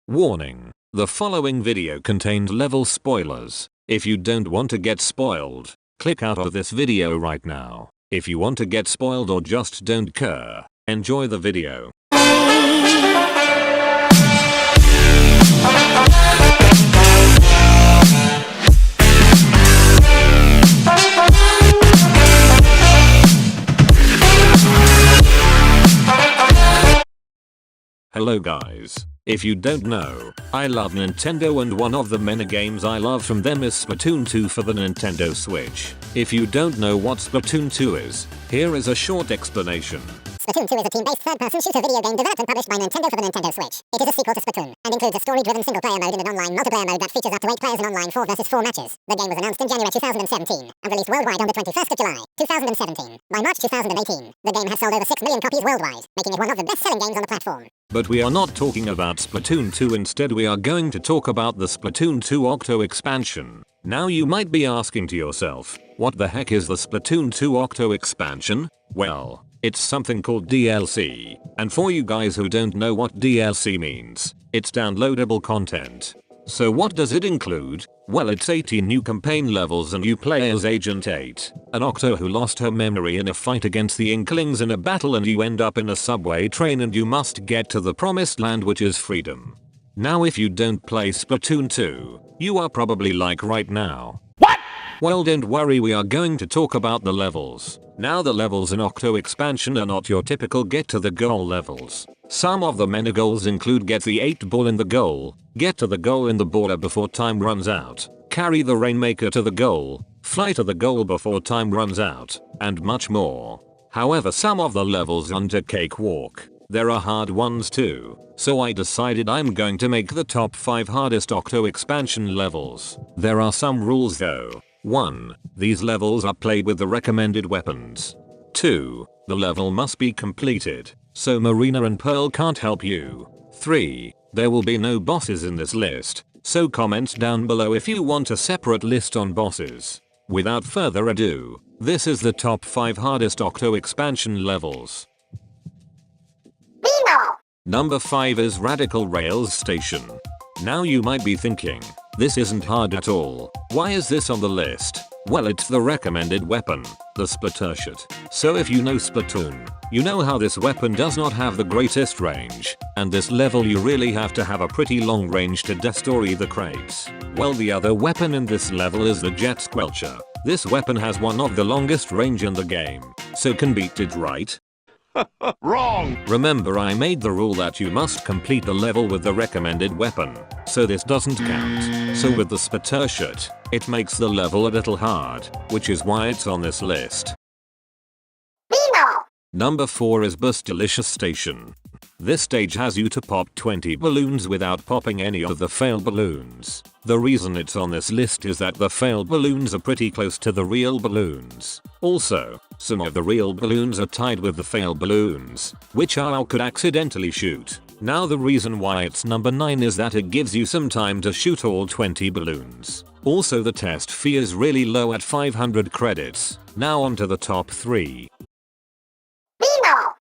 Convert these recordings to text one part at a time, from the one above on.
Warning. The following video contains level spoilers. If you don't want to get spoiled, click out of this video right now. If you want to get spoiled or just don't care, enjoy the video. Hello guys. If you don't know, I love Nintendo and one of the many games I love from them is Splatoon 2 for the Nintendo Switch. If you don't know what Splatoon 2 is, here is a short explanation. Splatoon 2 is a team-based third-person shooter video game developed and published by Nintendo for the Nintendo Switch. It is a sequel to Splatoon, and includes a story-driven single-player mode and an online multiplayer mode that features up to 8 players in online 4 vs 4 matches. The game was announced in January 2017, and released worldwide on the 21st of July, 2017. By March 2018, the game has sold over 6 million copies worldwide, making it one of the best-selling games on the platform. But we are not talking about Splatoon 2, instead we are going to talk about the Splatoon 2 Octo expansion. Now you might be asking to yourself, what the heck is the Splatoon 2 Octo expansion? Well, it's something called DLC, and for you guys who don't know what DLC means, it's downloadable content. So what does it include? Well, it's 18 new campaign levels and you play as Agent 8, an Octo who lost her memory in a fight against the Inklings in a battle, and you end up in a subway train and you must get to the promised land, which is freedom. Now if you don't play Splatoon 2, you are probably like right now, what? Well, don't worry, we are going to talk about the levels. Now the levels in Octo expansion are not your typical get to the goal levels. Some of the many goals include get the 8 ball in the goal, get to the goal in the border before time runs out, carry the Rainmaker to the goal, fly to the goal before time runs out, and much more. However, some of the levels aren't a cakewalk. There are hard ones too, so I decided I'm going to make the top 5 hardest Octo expansion levels. There are some rules though. 1. These levels are played with the recommended weapons. 2. The level must be completed, so Marina and Pearl can't help you. 3. There will be no bosses in this list, so comment down below if you want a separate list on bosses. Without further ado, this is the top 5 hardest Octo expansion levels. Number 5 is Radical Rails Station. Now you might be thinking, this isn't hard at all. Why is this on the list? Well, it's the recommended weapon, the Splattershot. So if you know Splatoon, you know how this weapon does not have the greatest range, and this level you really have to have a pretty long range to destroy the crates. Well, the other weapon in this level is the Jet Squelcher. This weapon has one of the longest range in the game, so can beat it, right? Wrong! Remember, I made the rule that you must complete the level with the recommended weapon, so this doesn't count. So with the Splattershot, it makes the level a little hard, which is why it's on this list. Number 4 is Bustalicious Station. This stage has you to pop 20 balloons without popping any of the failed balloons. The reason it's on this list is that the failed balloons are pretty close to the real balloons. Also, some of the real balloons are tied with the failed balloons, which Ao could accidentally shoot. Now the reason why it's number 9 is that it gives you some time to shoot all 20 balloons. Also, the test fee is really low at 500 credits. Now on to the top 3.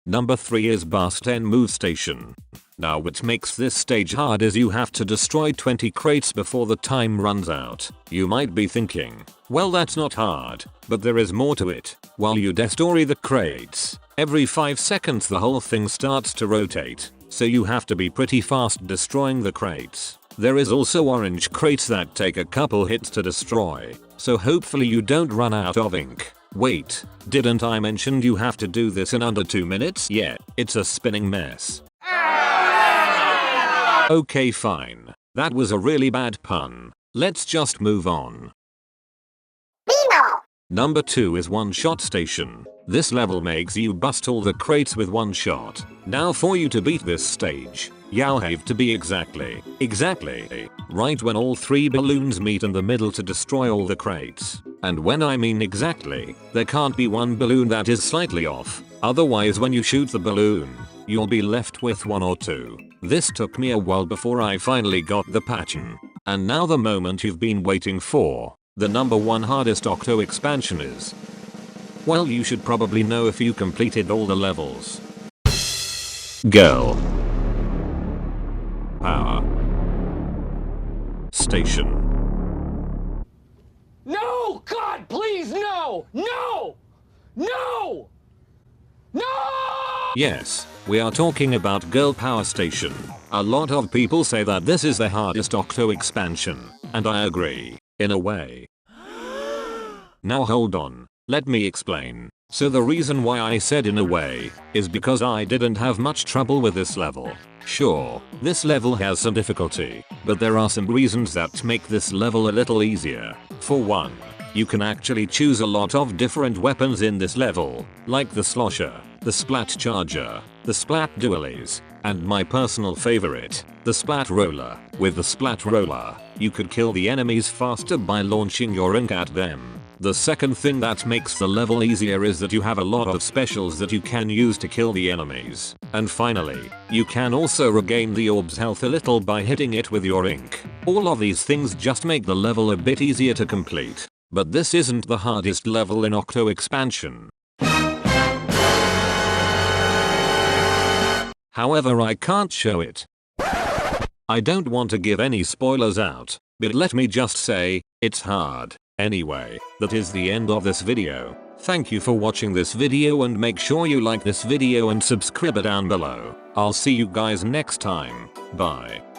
Number 3 is Bus 10 Move Station. Now what makes this stage hard is you have to destroy 20 crates before the time runs out. You might be thinking, well, that's not hard, but there is more to it. While you destroy the crates, every 5 seconds the whole thing starts to rotate, so you have to be pretty fast destroying the crates. There is also orange crates that take a couple hits to destroy, so hopefully you don't run out of ink. Wait, didn't I mention you have to do this in under 2 minutes? Yeah, it's a spinning mess. Okay, fine. That was a really bad pun. Let's just move on. Number 2 is One Shot Station. This level makes you bust all the crates with one shot. Now for you to beat this stage, you have to be exactly right when all 3 balloons meet in the middle to destroy all the crates. And when I mean exactly, there can't be one balloon that is slightly off. Otherwise, when you shoot the balloon, you'll be left with 1 or 2. This took me a while before I finally got the pattern. And now the moment you've been waiting for. The number 1 hardest Octo expansion is. Well, you should probably know if you completed all the levels. Girl Power. Station. No! God, please, no! No! No! No! Yes, we are talking about Girl Power Station. A lot of people say that this is the hardest Octo expansion, and I agree, in a way. Now hold on, let me explain. So the reason why I said in a way, is because I didn't have much trouble with this level. Sure, this level has some difficulty, but there are some reasons that make this level a little easier. For one, you can actually choose a lot of different weapons in this level, like the Slosher, the Splat Charger, the Splat Dualies, and my personal favorite, the Splat Roller. With the Splat Roller, you could kill the enemies faster by launching your ink at them. The second thing that makes the level easier is that you have a lot of specials that you can use to kill the enemies. And finally, you can also regain the orb's health a little by hitting it with your ink. All of these things just make the level a bit easier to complete. But this isn't the hardest level in Octo expansion. However, I can't show it. I don't want to give any spoilers out, but let me just say, it's hard. Anyway, that is the end of this video. Thank you for watching this video and make sure you like this video and subscribe down below. I'll see you guys next time. Bye.